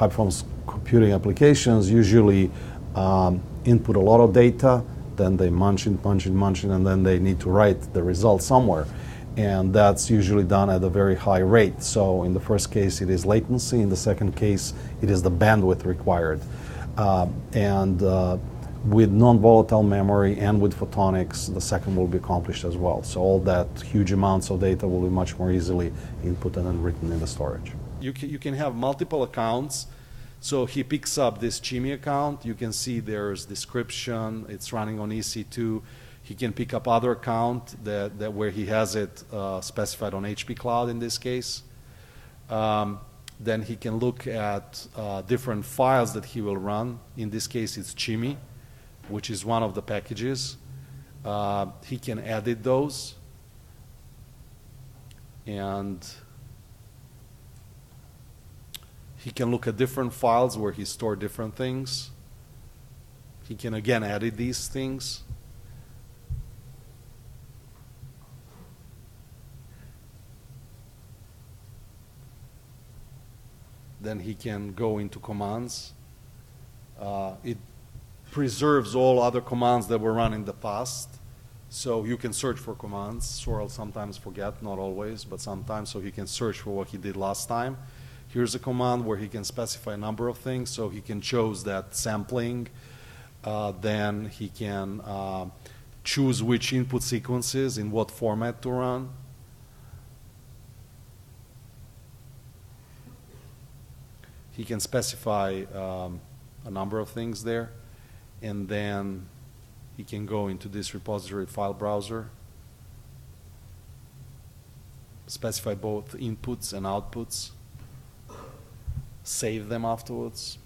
high-performance computing applications usually input a lot of data, then they munch it, and then they need to write the result somewhere. And that's usually done at a very high rate. So in the first case, it is latency. In the second case, it is the bandwidth required. With non-volatile memory and with photonics, the second will be accomplished as well. So all that huge amounts of data will be much more easily input and then written in the storage. You can have multiple accounts. So he picks up this Chimmy account. You can see there's description. It's running on EC2. He can pick up other account that where he has it specified on HP Cloud in this case. Then he can look at different files that he will run. In this case, it's Chimmy, which is one of the packages. He can edit those. And he can look at different files where he stored different things. He can again edit these things. Then he can go into commands. It preserves all other commands that were run in the past. So you can search for commands. Sorrel sometimes forget, not always, but sometimes. So he can search for what he did last time. Here's a command where he can specify a number of things. So he can choose that sampling. Then he can choose which input sequences in what format to run. He can specify a number of things there. And then he can go into this repository file browser, specify both inputs and outputs, save them afterwards.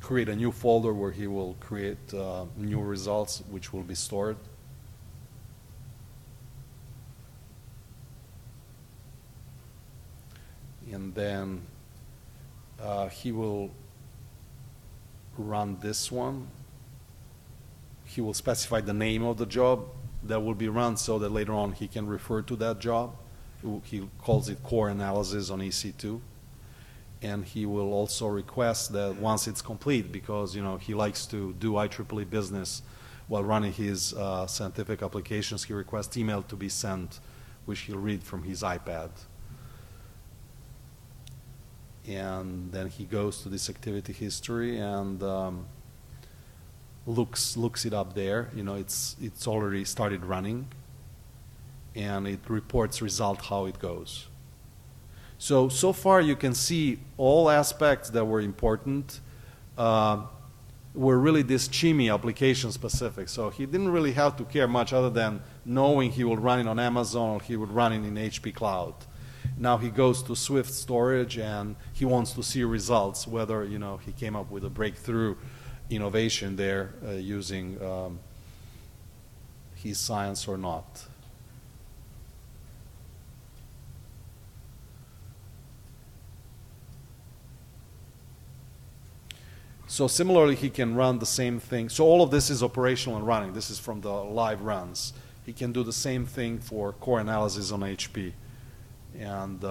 Create a new folder where he will create new results which will be stored. And then he will run this one. He will specify the name of the job that will be run so that later on he can refer to that job. He calls it core analysis on EC2. And he will also request that once it's complete, because he likes to do IEEE business while running his scientific applications, he requests email to be sent, which he'll read from his iPad. And then he goes to this activity history and looks it up there. It's already started running, and it reports result how it goes. So far you can see all aspects that were important were really this Chimmy application specific. So he didn't really have to care much other than knowing he would run it on Amazon or he would run it in HP Cloud. Now he goes to Swift storage and he wants to see results, whether he came up with a breakthrough innovation there using his science or not. So similarly, he can run the same thing. So all of this is operational and running. This is from the live runs. He can do the same thing for core analysis on HP. And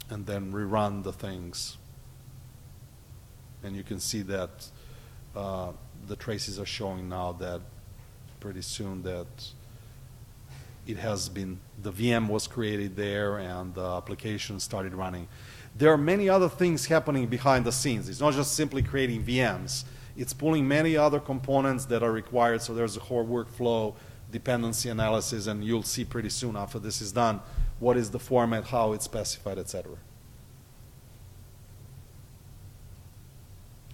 then rerun the things. And you can see that the traces are showing now that pretty soon that it has been, the VM was created there and the application started running. There are many other things happening behind the scenes. It's not just simply creating VMs. It's pulling many other components that are required. So there's a whole workflow, dependency analysis, and you'll see pretty soon after this is done what is the format, how it's specified, etc.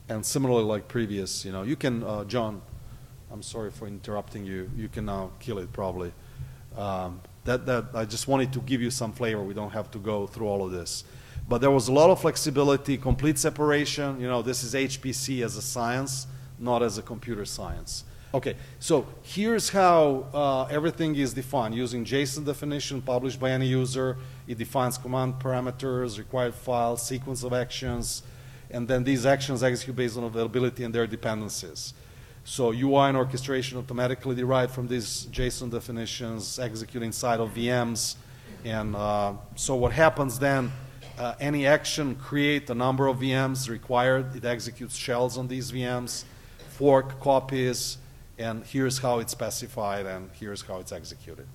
And similarly, like previous, you can, John, I'm sorry for interrupting you. You can now kill it probably. That I just wanted to give you some flavor. We don't have to go through all of this. But there was a lot of flexibility, complete separation. This is HPC as a science, not as a computer science. Okay, so here's how everything is defined using JSON definition published by any user. It defines command parameters, required files, sequence of actions, and then these actions execute based on availability and their dependencies. So UI and orchestration automatically derived from these JSON definitions, execute inside of VMs. And so what happens then, any action create a number of VMs required. It executes shells on these VMs, fork copies, and here's how it's specified, and here's how it's executed.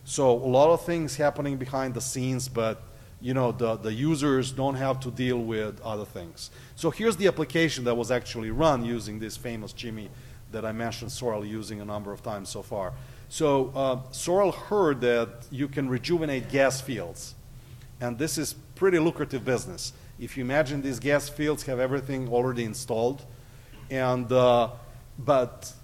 So a lot of things happening behind the scenes, but the users don't have to deal with other things. So here's the application that was actually run using this famous Jimmy that I mentioned Sorrel using a number of times so far. So Sorrel heard that you can rejuvenate gas fields. And this is pretty lucrative business. If you imagine these gas fields have everything already installed, and but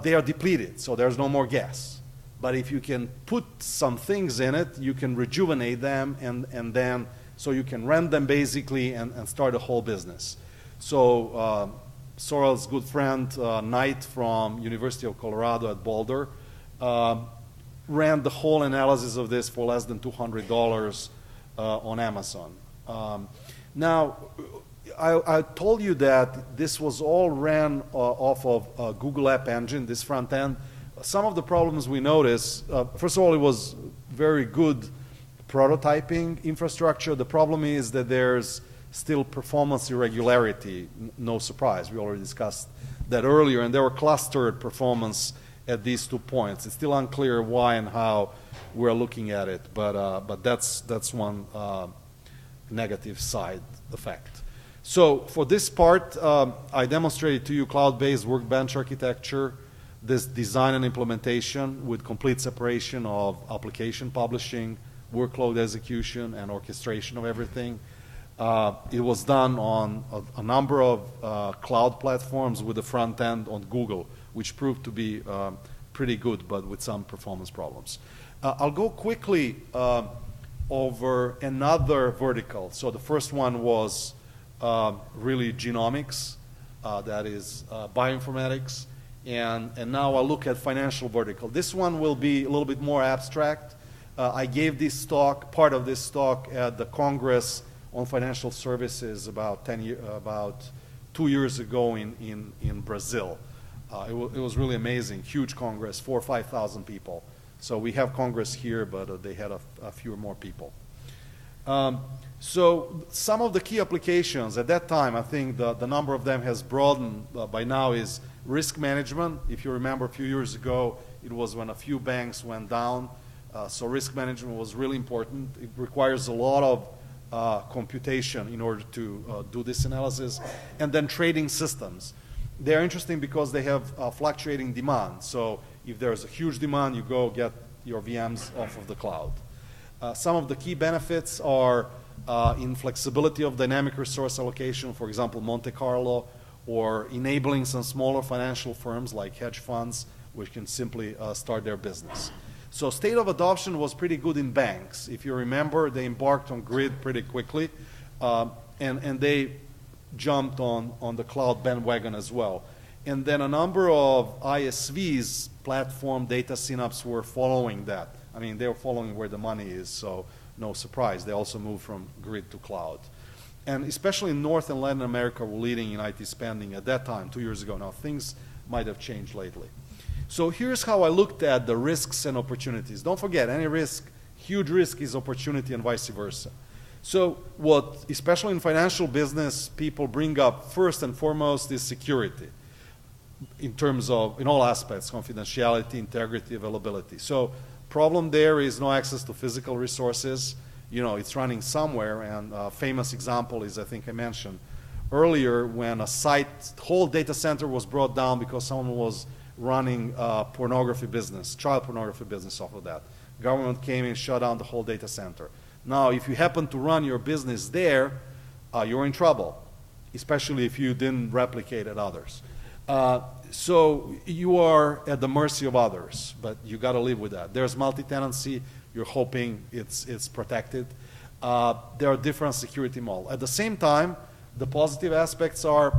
they are depleted, so there's no more gas. But if you can put some things in it, you can rejuvenate them, and then so you can rent them basically and start a whole business. So Sorrel's good friend Knight from University of Colorado at Boulder ran the whole analysis of this for less than $200 on Amazon. Now, I told you that this was all ran off of Google App Engine, this front end. Some of the problems we noticed, first of all, it was very good prototyping infrastructure. The problem is that there's still performance irregularity, no surprise. We already discussed that earlier, and there were clustered performance at these 2 points. It's still unclear why and how we're looking at it, but that's one negative side effect. So for this part, I demonstrated to you cloud-based workbench architecture, this design and implementation with complete separation of application publishing, workload execution, and orchestration of everything. It was done on a number of cloud platforms with the front end on Google, which proved to be pretty good, but with some performance problems. I'll go quickly over another vertical. So the first one was really genomics, that is bioinformatics. And now I'll look at financial vertical. This one will be a little bit more abstract. I gave this talk, part of this talk, at the Congress on Financial Services about 2 years ago in Brazil. It was really amazing, huge Congress, 4,000 or 5,000 people. So we have Congress here, but they had a few more people. So some of the key applications at that time, I think the number of them has broadened by now, is risk management. If you remember a few years ago, it was when a few banks went down. So risk management was really important. It requires a lot of computation in order to do this analysis. And then trading systems. They're interesting because they have fluctuating demand. So if there's a huge demand, you go get your VMs off of the cloud. Some of the key benefits are in flexibility of dynamic resource allocation, for example, Monte Carlo, or enabling some smaller financial firms like hedge funds, which can simply start their business. So state of adoption was pretty good in banks. If you remember, they embarked on grid pretty quickly, and they jumped on the cloud bandwagon as well. And then a number of ISVs, platform data synapse, were following that. I mean, they were following where the money is, so no surprise. They also moved from grid to cloud. And especially in North and Latin America were leading in IT spending at that time, 2 years ago. Now, things might have changed lately. So here's how I looked at the risks and opportunities. Don't forget, any risk, huge risk is opportunity and vice versa. So what, especially in financial business, people bring up first and foremost is security in terms of, in all aspects, confidentiality, integrity, availability. So problem there is no access to physical resources. It's running somewhere, and a famous example is, I think I mentioned earlier, when a site, whole data center was brought down because someone was running pornography business, child pornography business off of that. Government came in, shut down the whole data center. Now, if you happen to run your business there, you're in trouble, especially if you didn't replicate at others. So you are at the mercy of others, but you got to live with that. There's multi-tenancy. You're hoping it's protected. There are different security models. At the same time, the positive aspects are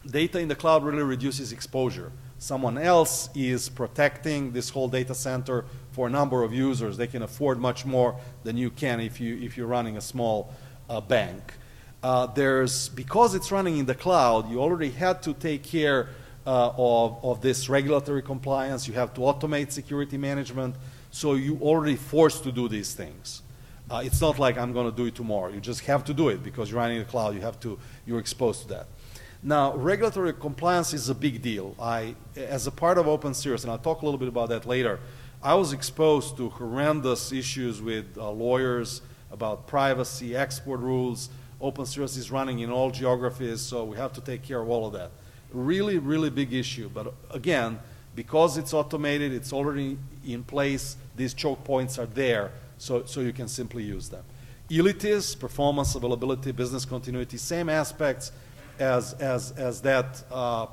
data in the cloud really reduces exposure. Someone else is protecting this whole data center for a number of users. They can afford much more than you can if you're running a small bank. Because it's running in the cloud, you already had to take care of this regulatory compliance. You have to automate security management. So you already forced to do these things. It's not like I'm going to do it tomorrow. You just have to do it because you're running the cloud. You're exposed to that. Now, regulatory compliance is a big deal. As a part of Open Cirrus, and I'll talk a little bit about that later, I was exposed to horrendous issues with lawyers about privacy, export rules. Open Cirrus is running in all geographies, so we have to take care of all of that. Really, really big issue. But again, because it's automated, it's already in place, these choke points are there, so you can simply use them. Utilities, performance, availability, business continuity, same aspects as that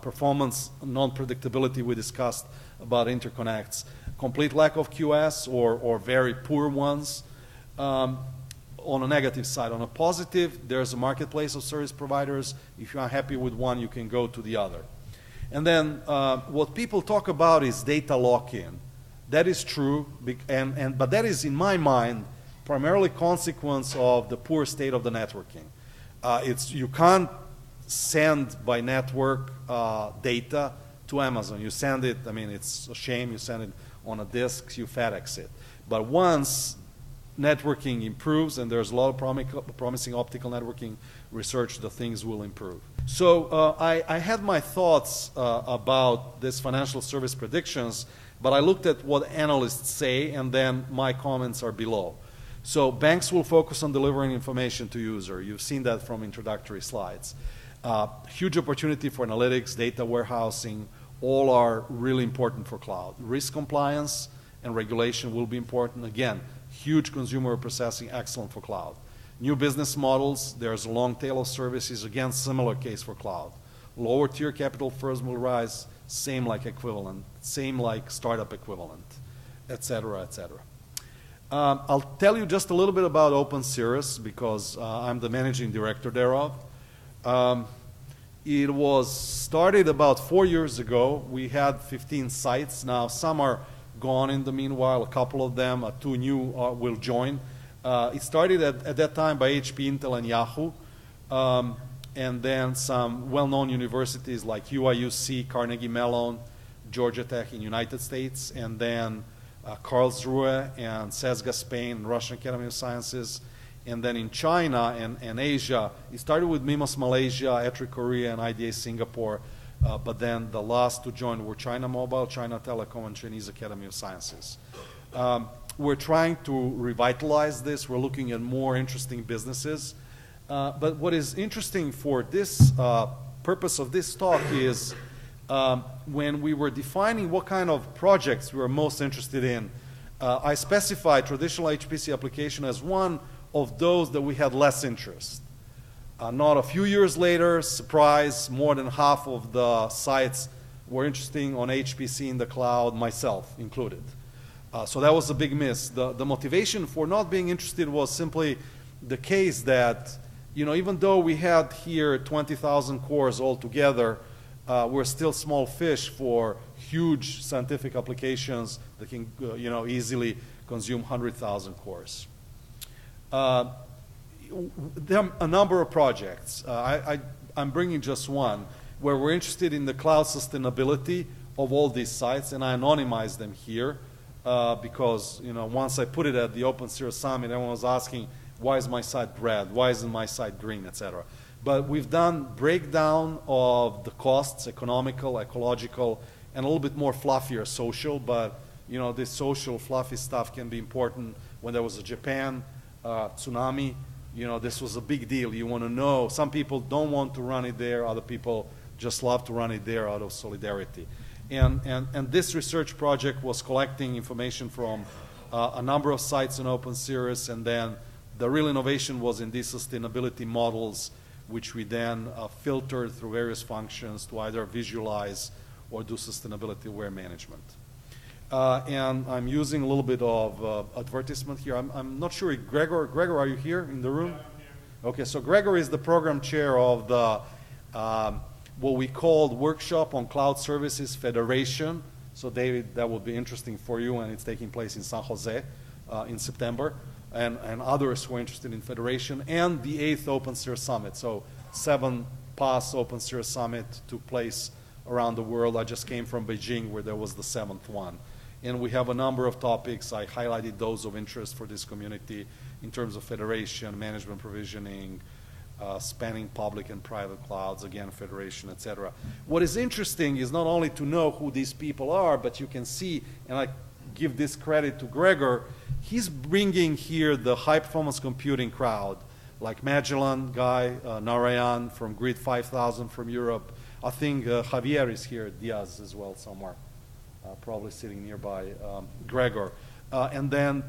performance non-predictability we discussed about interconnects. Complete lack of QS or very poor ones on a negative side. On a positive, there's a marketplace of service providers. If you're unhappy with one, you can go to the other. And then what people talk about is data lock-in. That is true, but that is, in my mind, primarily consequence of the poor state of the networking. You can't send by network data to Amazon. You send it, I mean, it's a shame, you send it on a disk, you FedEx it. But once networking improves, and there's a lot of promising optical networking research, the things will improve. So I had my thoughts about this financial service predictions, but I looked at what analysts say, and then my comments are below. So banks will focus on delivering information to user. You've seen that from introductory slides. Huge opportunity for analytics, data warehousing, all are really important for cloud. Risk compliance and regulation will be important. Again, huge consumer processing, excellent for cloud. New business models, there's a long tail of services, again, similar case for cloud. Lower tier capital firms will rise, same like equivalent, same like startup equivalent, et cetera, et cetera. I'll tell you just a little bit about Open Cirrus because I'm the managing director thereof. It was started about 4 years ago. We had 15 sites. Now some are gone in the meanwhile. A couple of them, 2 new will join. It started at that time by HP, Intel, and Yahoo. And then some well-known universities like UIUC, Carnegie Mellon, Georgia Tech in United States, and then Karlsruhe and CESGA, Spain, Russian Academy of Sciences. And then in China and Asia, it started with MIMOS Malaysia, ETRI Korea, and IDA Singapore. But then the last to join were China Mobile, China Telecom, and Chinese Academy of Sciences. We're trying to revitalize this. We're looking at more interesting businesses. But what is interesting for this purpose of this talk is when we were defining what kind of projects we were most interested in, I specified traditional HPC application as one of those that we had less interest. Not a few years later, surprise, more than half of the sites were interesting on HPC in the cloud, myself included. So that was a big miss. The motivation for not being interested was simply the case that, even though we had here 20,000 cores altogether, we're still small fish for huge scientific applications that can, easily consume 100,000 cores. There are a number of projects. I'm bringing just one where we're interested in the cloud sustainability of all these sites, and I anonymize them here because once I put it at the Open Cirrus Summit, everyone was asking, why is my site red? Why isn't my site green, etc. But we've done breakdown of the costs, economical, ecological, and a little bit more fluffier social. But this social fluffy stuff can be important. When there was a Japan tsunami, this was a big deal. You want to know. Some people don't want to run it there. Other people just love to run it there out of solidarity. And this research project was collecting information from a number of sites in Open Cirrus, and then the real innovation was in these sustainability models, which we then filtered through various functions to either visualize or do sustainability aware management. And I'm using a little bit of advertisement here. I'm not sure, Gregor, are you here in the room? Yeah, I'm here. Okay, so Gregor is the program chair of the what we called Workshop on Cloud Services Federation. So David, that would be interesting for you, and it's taking place in San Jose in September. And others who are interested in Federation, and the 8th Open Cirrus Summit. So 7 past Open Cirrus Summit took place around the world. I just came from Beijing, where there was the 7th one. And we have a number of topics. I highlighted those of interest for this community in terms of federation, management provisioning, spanning public and private clouds, again, federation, etc. What is interesting is not only to know who these people are, but you can see, and I give this credit to Gregor, he's bringing here the high-performance computing crowd, like Magellan guy, Narayan from Grid 5000 from Europe. I think Javier is here, Diaz as well somewhere, probably sitting nearby, Gregor. And then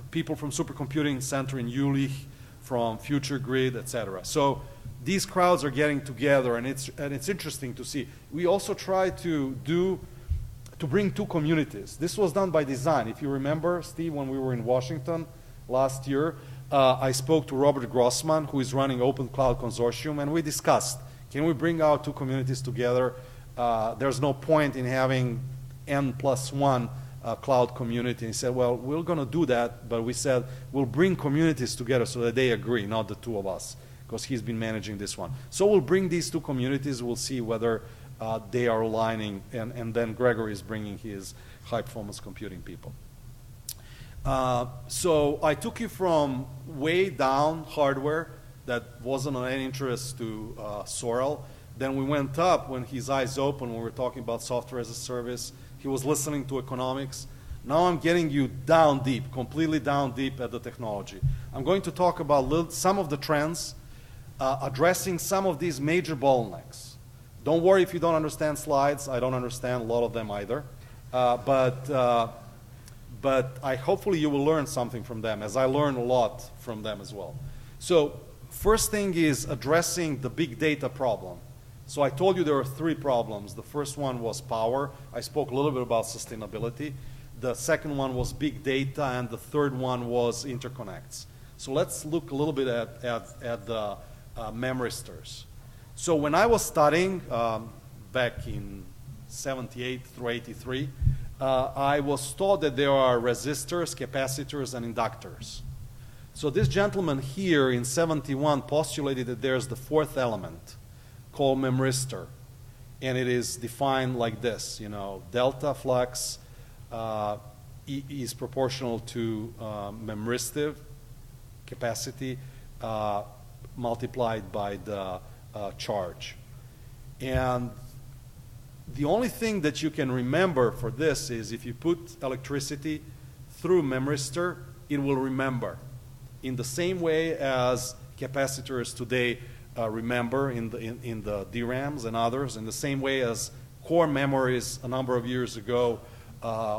people from Supercomputing Center in Jülich, from Future Grid, etc. So these crowds are getting together, and it's interesting to see. We also try to bring two communities. This was done by design. If you remember, Steve, when we were in Washington last year, I spoke to Robert Grossman, who is running Open Cloud Consortium, and we discussed, can we bring our two communities together? There's no point in having N+1 cloud community. And he said, well, we're going to do that, but we said we'll bring communities together so that they agree, not the two of us, because he's been managing this one. So we'll bring these two communities. We'll see whether they are aligning, and then Gregory is bringing his high-performance computing people. So I took you from way down hardware that wasn't of any interest to Sorel. Then we went up when his eyes opened when we were talking about software as a service. He was listening to economics. Now I'm getting you down deep, completely down deep at the technology. I'm going to talk about some of the trends, addressing some of these major bottlenecks. Don't worry if you don't understand slides. I don't understand a lot of them either. But hopefully you will learn something from them, as I learn a lot from them as well. So first thing is addressing the big data problem. So I told you there are three problems. The first one was power. I spoke a little bit about sustainability. The second one was big data, and the third one was interconnects. So let's look a little bit at the memristors. So when I was studying back in 78 through 83, I was taught that there are resistors, capacitors, and inductors. So this gentleman here in 71 postulated that there's the fourth element, called memristor, and it is defined like this. You know, delta flux is proportional to memristive capacity multiplied by the charge. And the only thing that you can remember for this is if you put electricity through memristor, it will remember in the same way as capacitors today remember in the DRAMs and others, in the same way as core memories a number of years ago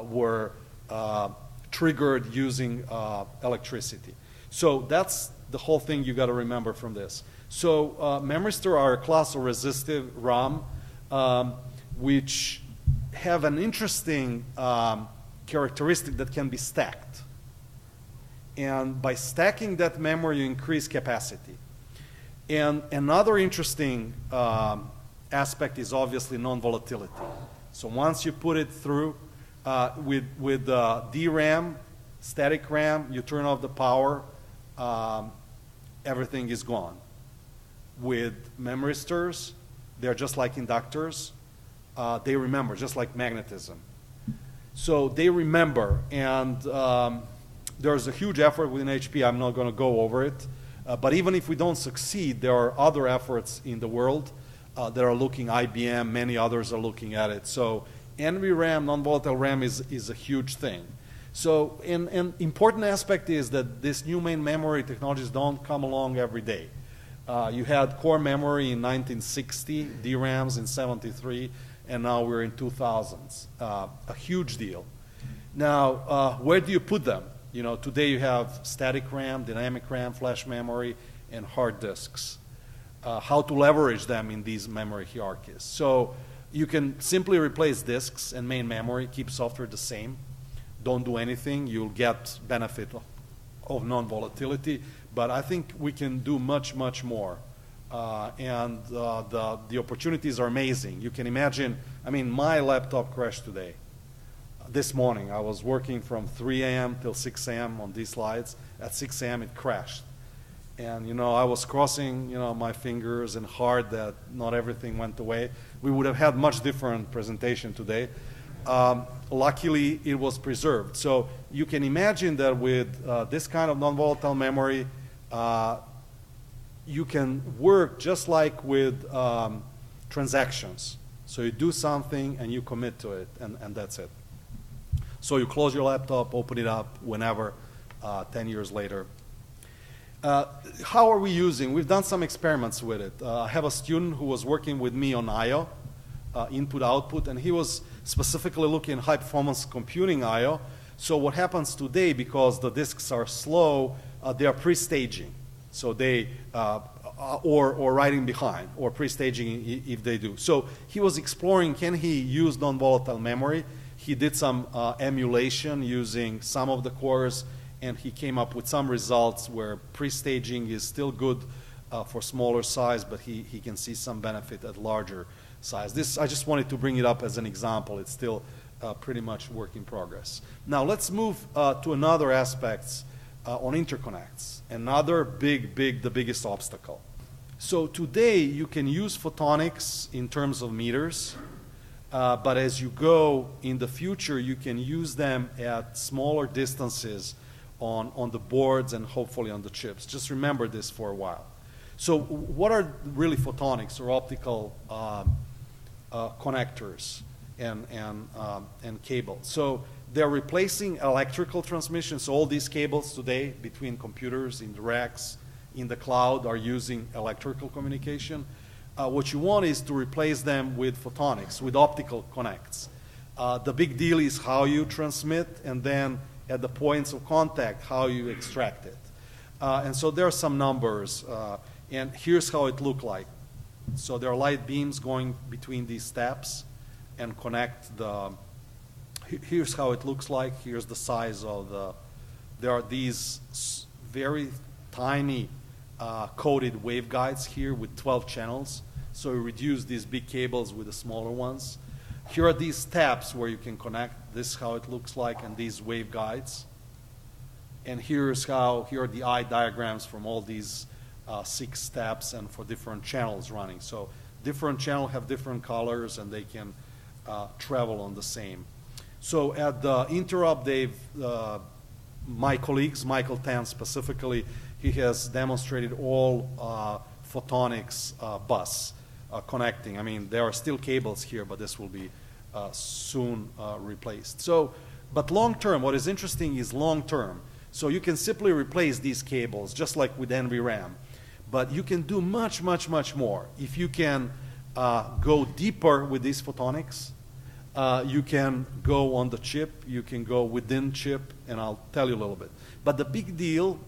were triggered using electricity. So that's the whole thing you got to remember from this. So memristor are a class of resistive RAM which have an interesting characteristic that can be stacked. And by stacking that memory, you increase capacity. And another interesting aspect is obviously non-volatility. So once you put it through with DRAM, static RAM, you turn off the power, everything is gone. With memristors, they're just like inductors. They remember, just like magnetism. So they remember, and there's a huge effort within HP. I'm not going to go over it. But even if we don't succeed, there are other efforts in the world that are looking, IBM, many others are looking at it. So NVRAM, non-volatile RAM, is a huge thing. So an important aspect is that these new main memory technologies don't come along every day. You had core memory in 1960, DRAMs in 73, and now we're in 2000s. A huge deal. Now, where do you put them? You know, today you have static RAM, dynamic RAM, flash memory, and hard disks. How to leverage them in these memory hierarchies. So you can simply replace disks and main memory, keep software the same. Don't do anything. You'll get benefit of non-volatility. But I think we can do much, much more. And the opportunities are amazing. You can imagine, I mean, my laptop crashed today. This morning, I was working from 3 a.m. till 6 a.m. on these slides. At 6 a.m. it crashed. And, you know, I was crossing, you know, my fingers and heart that not everything went away. We would have had much different presentation today. Luckily, it was preserved. So you can imagine that with this kind of non-volatile memory, you can work just like with transactions. So you do something and you commit to it, and that's it. So you close your laptop, open it up whenever, 10 years later. How are we using? We've done some experiments with it. I have a student who was working with me on I/O, input-output, and he was specifically looking at high-performance computing I/O. So what happens today, because the disks are slow, they are pre-staging. So they, or writing behind, or pre-staging if they do. So he was exploring, can he use non-volatile memory? He did some emulation using some of the cores, and he came up with some results where pre-staging is still good for smaller size, but he can see some benefit at larger size. This, I just wanted to bring it up as an example. It's still pretty much work in progress. Now let's move to another aspects on interconnects. Another the biggest obstacle. So today you can use photonics in terms of meters, but as you go in the future, you can use them at smaller distances on the boards and hopefully on the chips. Just remember this for a while. So what are really photonics or optical connectors and cables? So they're replacing electrical transmission. So all these cables today between computers in the racks, in the cloud are using electrical communication. What you want is to replace them with photonics, with optical connects. The big deal is how you transmit, and then at the points of contact, how you extract it. And so there are some numbers, and here's how it looked like. So there are light beams going between these steps and connect the, here's how it looks like, here's the size of the, there are these very tiny coded waveguides here with 12 channels. So you reduce these big cables with the smaller ones. Here are these tabs where you can connect. This is how it looks like, and these waveguides. And here are the eye diagrams from all these 6 steps and for different channels running. So different channels have different colors, and they can travel on the same. So at the Interop, my colleagues, Michael Tan specifically, he has demonstrated all photonics bus connecting. I mean, there are still cables here, but this will be soon replaced. So, but long term, what is interesting is long term. So you can simply replace these cables, just like with NVRAM. But you can do much, much, much more. If you can go deeper with these photonics, you can go on the chip, you can go within chip, and I'll tell you a little bit. But the big deal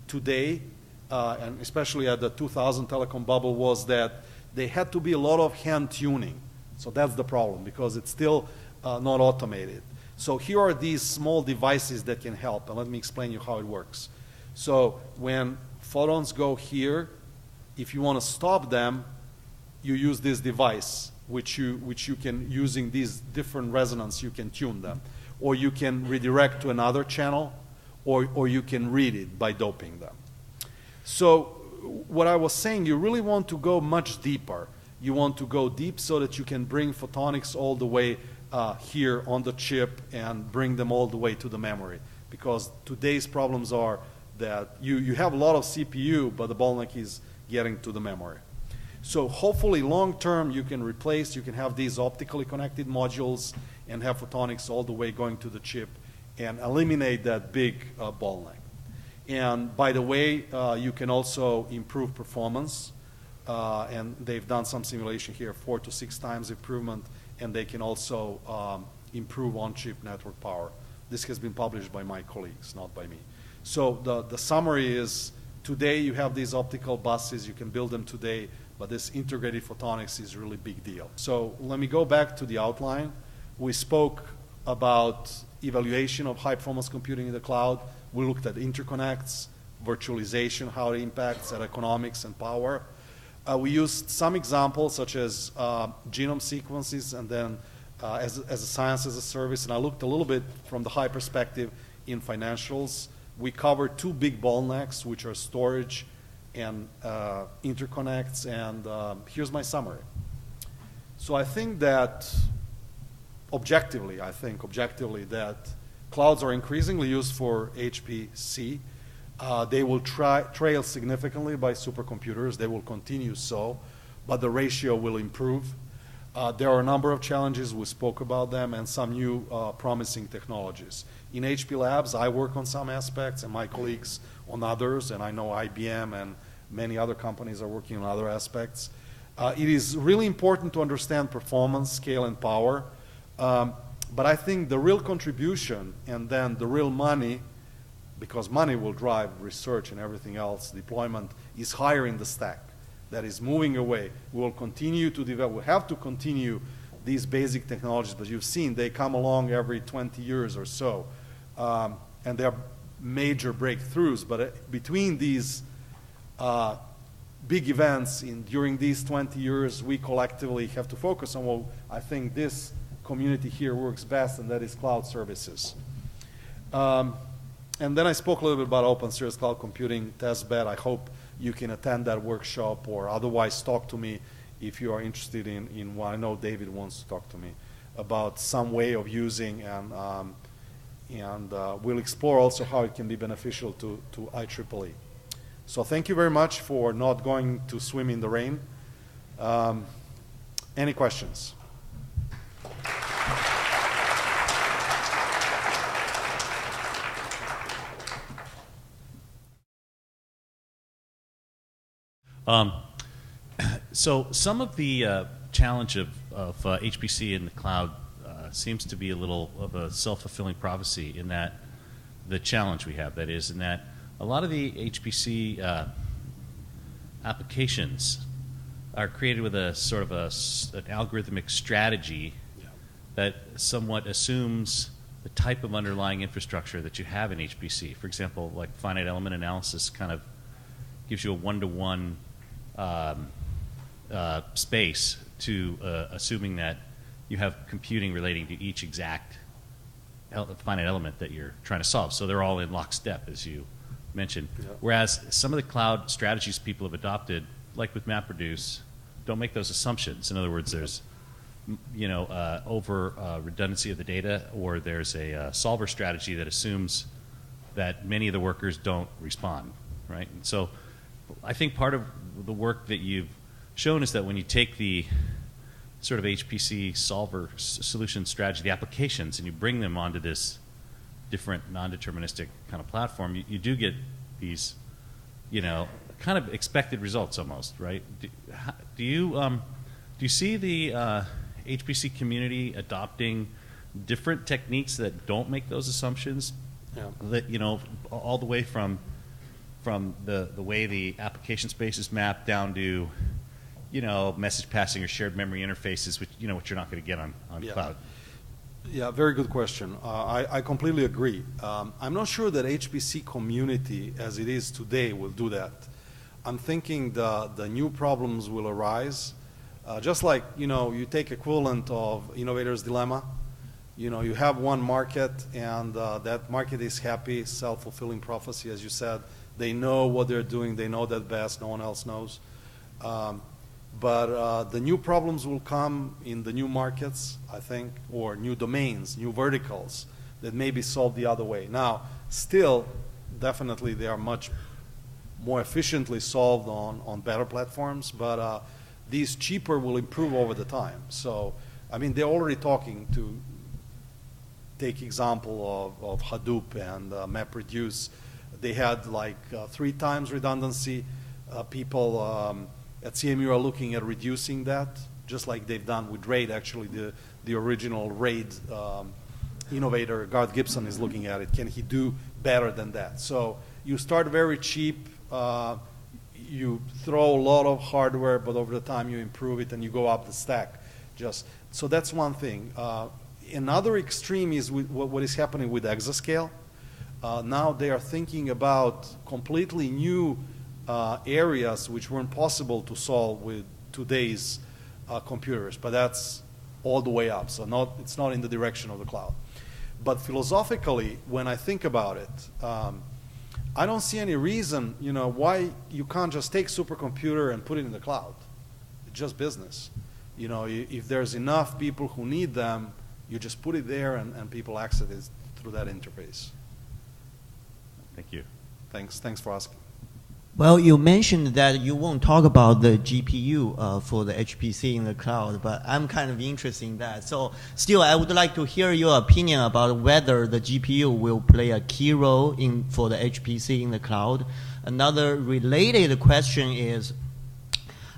today, and especially at the 2000 telecom bubble, was that they had to be a lot of hand tuning. So that's the problem, because it's still not automated. So here are these small devices that can help, and let me explain you how it works. So when photons go here, if you want to stop them, you use this device, which you can, using these different resonance, you can tune them. Or you can redirect to another channel, or you can read it by doping them. So what I was saying, you really want to go much deeper. You want to go deep so that you can bring photonics all the way here on the chip and bring them all the way to the memory. Because today's problems are that you have a lot of CPU, but the bottleneck is getting to the memory. So hopefully long term you can replace, you can have these optically connected modules and have photonics all the way going to the chip and eliminate that big bottleneck. And by the way, you can also improve performance. And they've done some simulation here, 4 to 6 times improvement, and they can also improve on-chip network power. This has been published by my colleagues, not by me. So the summary is, today you have these optical buses, you can build them today, but this integrated photonics is a really big deal. So let me go back to the outline. We spoke about evaluation of high-performance computing in the cloud. We looked at interconnects, virtualization, how it impacts at economics and power. We used some examples such as genome sequences and then as a science as a service, and I looked a little bit from the high perspective in financials. We covered 2 big bottlenecks, which are storage and interconnects, and here's my summary. So I think that objectively that clouds are increasingly used for HPC. They will trail significantly by supercomputers. They will continue so, but the ratio will improve. There are a number of challenges. We spoke about them, and some new promising technologies. In HP Labs, I work on some aspects, and my colleagues on others, and I know IBM and many other companies are working on other aspects. It is really important to understand performance, scale, and power. But I think the real contribution and then the real money, because money will drive research and everything else, deployment is higher in the stack. That is moving away. We will continue to develop. We have to continue these basic technologies, but you've seen they come along every 20 years or so. And they are major breakthroughs. But between these big events during these 20 years, we collectively have to focus on what I think this community here works best, and that is cloud services. And then I spoke a little bit about Open Cirrus Cloud Computing, Testbed. I hope you can attend that workshop or otherwise talk to me if you are interested in what I know David wants to talk to me about some way of using, and we'll explore also how it can be beneficial to IEEE. So thank you very much for not going to swim in the rain. Any questions? So some of the challenge of HPC in the cloud seems to be a little of a self-fulfilling prophecy in that the challenge we have, that is, in that a lot of the HPC applications are created with a sort of an algorithmic strategy that somewhat assumes the type of underlying infrastructure that you have in HPC. For example, like finite element analysis kind of gives you a one-to-one space to assuming that you have computing relating to each exact finite element that you're trying to solve. So they're all in lockstep, as you mentioned. Yeah. Whereas some of the cloud strategies people have adopted, like with MapReduce, don't make those assumptions. In other words, there's over redundancy of the data, or there's a solver strategy that assumes that many of the workers don't respond, right? And so I think part of the work that you've shown is that when you take the sort of HPC solver solution strategy, the applications, and you bring them onto this different non-deterministic kind of platform, you do get these, kind of expected results almost, right? Do you see the HPC community adopting different techniques that don't make those assumptions? Yeah. That all the way from the way the application space is mapped down to message passing or shared memory interfaces, which which you're not going to get on cloud. Yeah, very good question. I completely agree. I'm not sure that HPC community as it is today will do that. I'm thinking the new problems will arise, just like you take equivalent of Innovator's Dilemma. You have one market, and that market is happy, self-fulfilling prophecy, as you said. They know what they're doing. They know that best. No one else knows. But the new problems will come in the new markets, I think, or new domains, new verticals that may be solved the other way. Now, still, definitely they are much more efficiently solved on better platforms, but these cheaper will improve over the time. So, I mean, they're already talking to take example of Hadoop and MapReduce. They had like 3 times redundancy. People at CMU are looking at reducing that, just like they've done with RAID. Actually, the original RAID innovator, Garth Gibson, is looking at it. Can he do better than that? So you start very cheap. You throw a lot of hardware, but over the time you improve it and you go up the stack. So that's one thing. Another extreme is what is happening with exascale. Now they are thinking about completely new areas which weren't possible to solve with today's computers, but that's all the way up. So it's not in the direction of the cloud. But philosophically, when I think about it, I don't see any reason, why you can't just take supercomputer and put it in the cloud. It's just business. If there's enough people who need them, you just put it there and people access it through that interface. Thank you. Thanks for asking. Well, you mentioned that you won't talk about the GPU for the HPC in the cloud, but I'm kind of interested in that. So still, I would like to hear your opinion about whether the GPU will play a key role for the HPC in the cloud. Another related question is,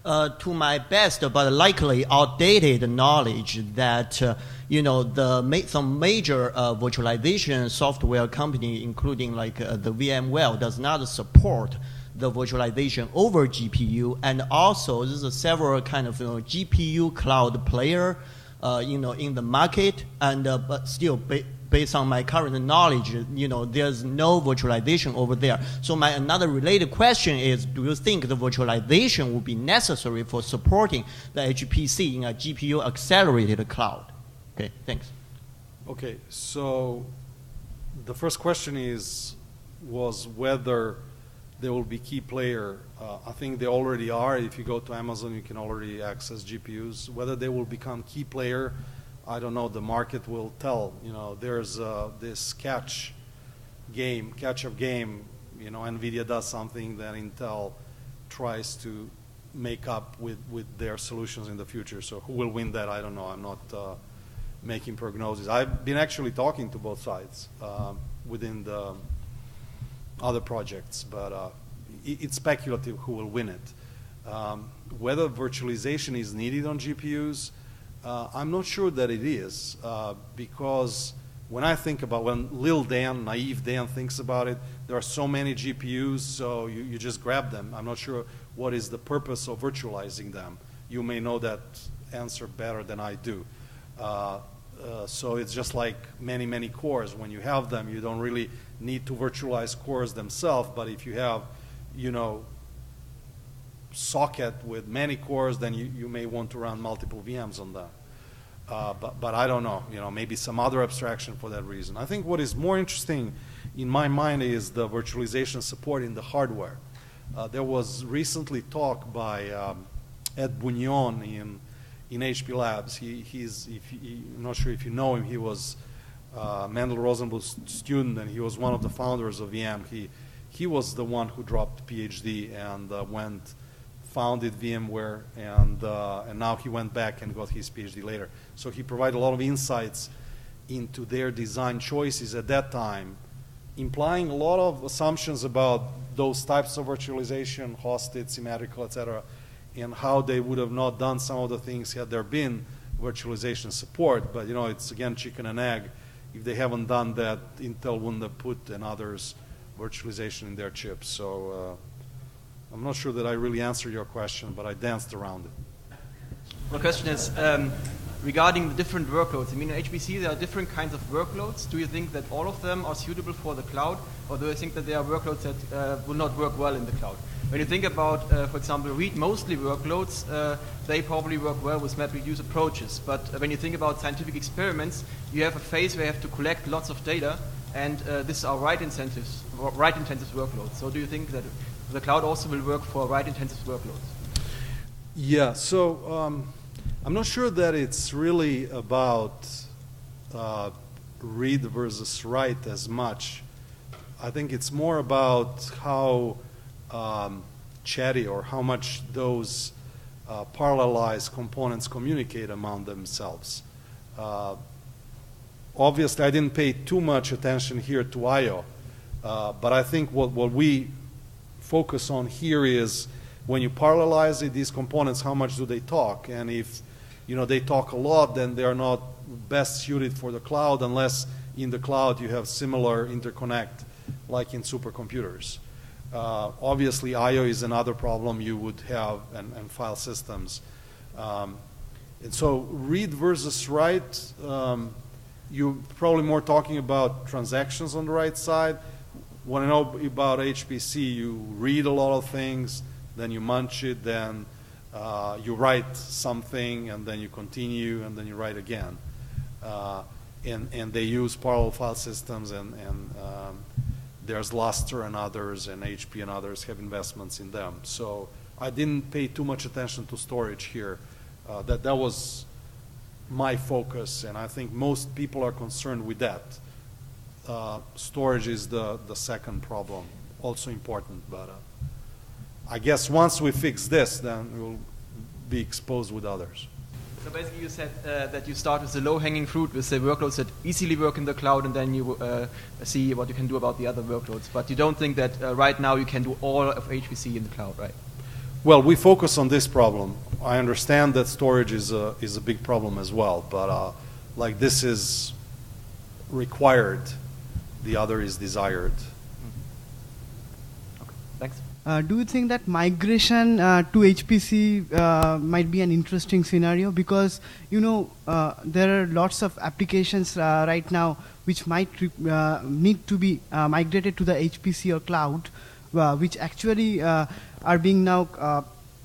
to my best but likely outdated knowledge that some major virtualization software company, including like the VMware, does not support the virtualization over GPU, and also there's several kind of GPU cloud player in the market, and but still based on my current knowledge, there's no virtualization over there. So another related question is, do you think the virtualization will be necessary for supporting the HPC in a GPU accelerated cloud? Okay, thanks. Okay, so the first question was whether there will be key player. I think they already are. If you go to Amazon, you can already access GPUs. Whether they will become key player, I don't know. The market will tell. There's this catch-up game. NVIDIA does something that Intel tries to make up with their solutions in the future. So who will win that? I don't know. I'm not making prognoses. I've been actually talking to both sides within the other projects, but it's speculative who will win it. Whether virtualization is needed on GPUs, I'm not sure that it is, because when Lil Dan, naive Dan thinks about it, there are so many GPUs, so you just grab them. I'm not sure what is the purpose of virtualizing them. You may know that answer better than I do. So it's just like many cores. When you have them, you don't really need to virtualize cores themselves, but if you have, socket with many cores, then you may want to run multiple VMs on them. But I don't know, maybe some other abstraction for that reason. I think what is more interesting in my mind is the virtualization support in the hardware. There was recently talk by Ed Bunion in HP Labs. I'm not sure if you know him. He was Mendel Rosenbluth's student, and he was one of the founders of VM. He was the one who dropped PhD and founded VMware, and now he went back and got his PhD later. So he provided a lot of insights into their design choices at that time, implying a lot of assumptions about those types of virtualization, hosted, symmetrical, etc., and how they would have not done some of the things had there been virtualization support. But it's again chicken and egg. If they haven't done that, Intel wouldn't have put and others virtualization in their chips. So I'm not sure that I really answered your question, but I danced around it. My question is regarding the different workloads. In HPC, there are different kinds of workloads. Do you think that all of them are suitable for the cloud, or do you think that there are workloads that will not work well in the cloud? When you think about, for example, read-mostly workloads, they probably work well with MapReduce approaches. But when you think about scientific experiments, you have a phase where you have to collect lots of data, and these are write-intensive workloads. So do you think that the cloud also will work for write-intensive workloads? Yeah, so I'm not sure that it's really about read versus write as much. I think it's more about how chatty or how much those parallelized components communicate among themselves. Obviously, I didn't pay too much attention here to I/O, but I think what we focus on here is when you parallelize it, these components, how much do they talk? And if they talk a lot, then they are not best suited for the cloud unless in the cloud you have similar interconnect like in supercomputers. Obviously, I/O is another problem you would have, and file systems. And so read versus write, you're probably more talking about transactions on the right side. When I know about HPC, you read a lot of things, then you munch it, then you write something, and then you continue, and then you write again. And they use parallel file systems, and There's Luster and others, and HP and others have investments in them. So I didn't pay too much attention to storage here. That was my focus, and I think most people are concerned with that. Storage is the second problem, also important, but I guess once we fix this, then we'll be exposed with others. So basically you said that you start with the low-hanging fruit, with the workloads that easily work in the cloud, and then you see what you can do about the other workloads. But you don't think that right now you can do all of HPC in the cloud, right? Well, we focus on this problem. I understand that storage is a big problem as well, but like this is required, the other is desired. Okay, thanks. Do you think that migration to HPC might be an interesting scenario? Because there are lots of applications right now which might need to be migrated to the HPC or cloud, which actually are being now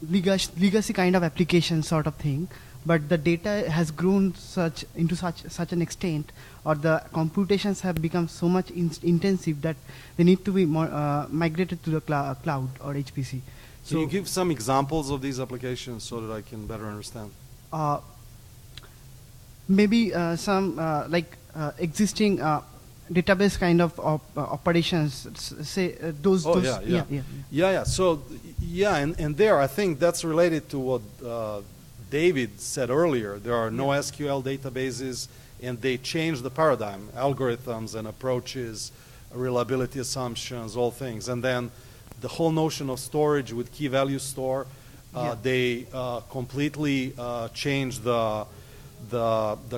legacy kind of application sort of thing. But the data has grown into such an extent, or the computations have become so much intensive that they need to be migrated to the cloud or HPC. Can you give some examples of these applications so that I can better understand? Maybe some existing database kind of operations, say those. Oh, those yeah. So and there I think that's related to what David said earlier. There are no SQL databases, and they change the paradigm, algorithms and approaches, reliability assumptions, all things. And then the whole notion of storage with key value store, they completely change the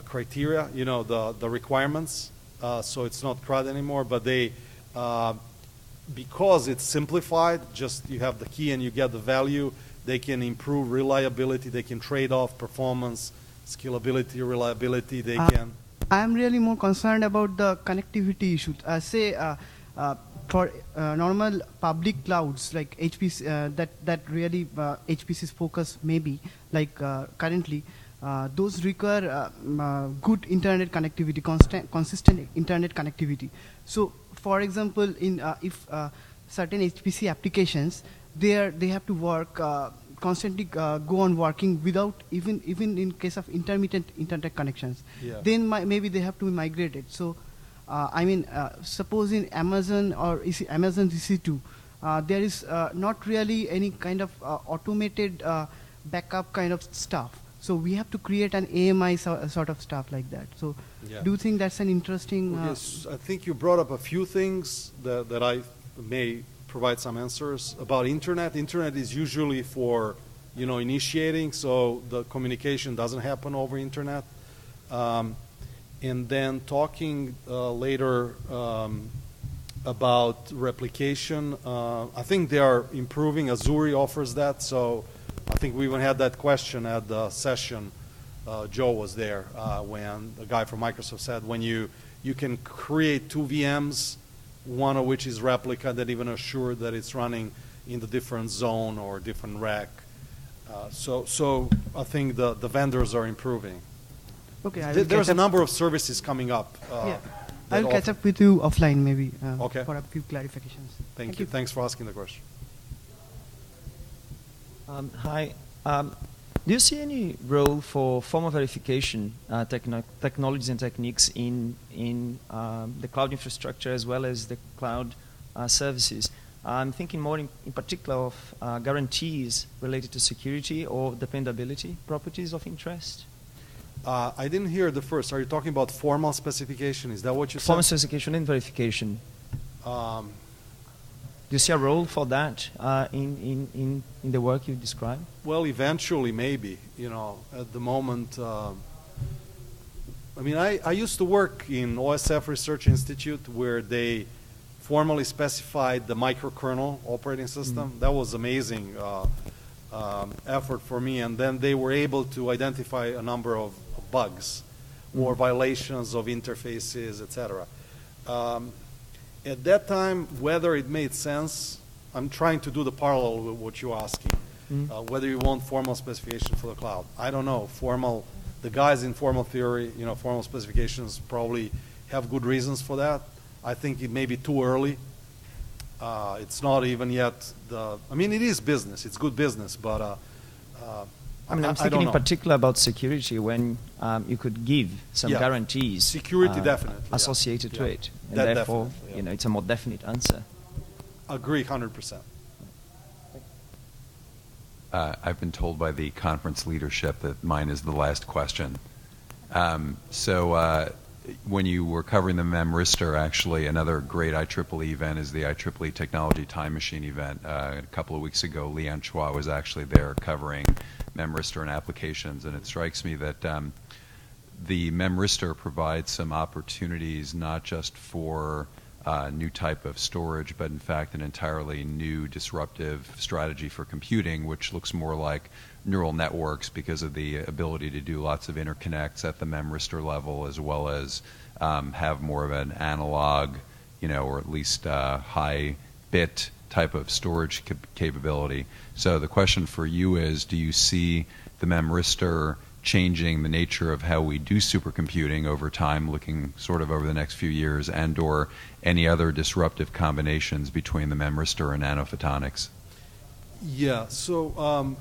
criteria, the requirements. So it's not CRUD anymore, but they, because it's simplified, just you have the key and you get the value, they can improve reliability, they can trade off performance, scalability, reliability, they can. I'm really more concerned about the connectivity issue. For normal public clouds like HPC, that really HPC's focus maybe, like currently, those require good internet connectivity, consistent internet connectivity. So, for example, if certain HPC applications, they have to work constantly, go on working without even in case of intermittent internet connections. Then maybe they have to be migrated. So, suppose in Amazon or Amazon EC2, there is not really any kind of automated backup kind of stuff. So we have to create an AMI sort of stuff like that. So do you think that's an interesting? Yes, I think you brought up a few things that I may provide some answers about internet. Internet is usually for initiating, so the communication doesn't happen over internet. And then talking later about replication, I think they are improving. Azuri offers that, so I think we even had that question at the session. Joe was there when the guy from Microsoft said when you can create two VMs, one of which is replica, that even assure that it's running in the different zone or different rack. So I think the vendors are improving. Okay, there's a number of services coming up. I'll catch up with you offline maybe for a few clarifications. Thank you. Thanks for asking the question. Hi. Do you see any role for formal verification technologies and techniques in the cloud infrastructure as well as the cloud services? I'm thinking more in particular of guarantees related to security or dependability properties of interest. I didn't hear the first. Are you talking about formal specification? Is that what you said? Formal specification and verification. Do you see a role for that in the work you described? Well, eventually, maybe. At the moment, I used to work in OSF Research Institute where they formally specified the microkernel operating system. That was amazing effort for me. And then they were able to identify a number of bugs or violations of interfaces, etc. At that time, whether it made sense, I'm trying to do the parallel with what you're asking. Whether you want formal specification for the cloud. I don't know. The guys in formal theory, formal specifications probably have good reasons for that. I think it may be too early It's not even yet I mean, it is business. It's good business, but I mean, I'm I thinking don't in know. particular about security when you could give some Yeah. guarantees Security, definitely, yeah. associated to Yeah. it, and That therefore, definitely, yeah. it's a more definite answer. Agree 100%. I've been told by the conference leadership that mine is the last question. When you were covering the Memristor, actually, another great IEEE event is the IEEE Technology Time Machine event. A couple of weeks ago, Lian Chua was actually there covering Memristor and applications, and it strikes me that the Memristor provides some opportunities not just for new type of storage, but in fact an entirely new disruptive strategy for computing, which looks more like neural networks because of the ability to do lots of interconnects at the Memristor level, as well as have more of an analog, or at least high bit type of storage capability. So the question for you is, do you see the Memristor changing the nature of how we do supercomputing over time, looking sort of over the next few years, and or any other disruptive combinations between the Memristor and nanophotonics? Yeah, so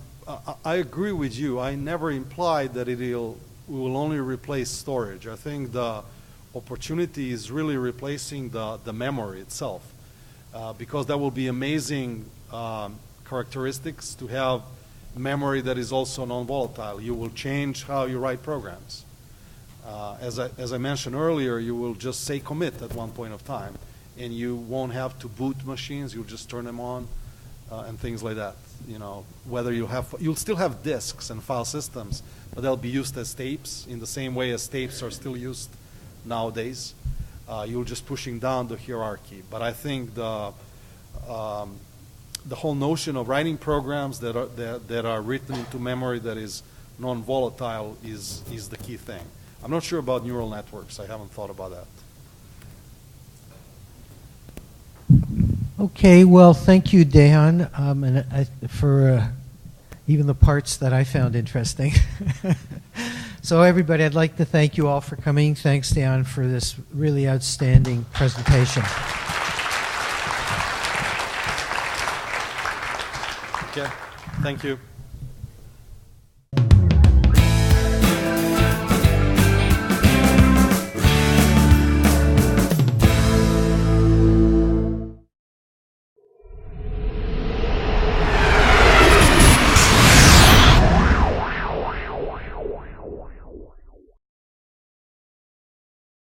I agree with you. I never implied that we will only replace storage. I think the opportunity is really replacing the memory itself, because that will be amazing characteristics to have memory that is also non-volatile. You will change how you write programs. As I mentioned earlier, you will just say commit at one point of time, and you won't have to boot machines. You'll just turn them on and things like that. Whether you'll still have disks and file systems, but they'll be used as tapes in the same way as tapes are still used nowadays. You're just pushing down the hierarchy. But I think the whole notion of writing programs that are written into memory that is non-volatile is the key thing. I'm not sure about neural networks. I haven't thought about that. Okay, well, thank you, Dejan, for even the parts that I found interesting. So everybody, I'd like to thank you all for coming. Thanks, Dejan, for this really outstanding presentation. Okay, thank you.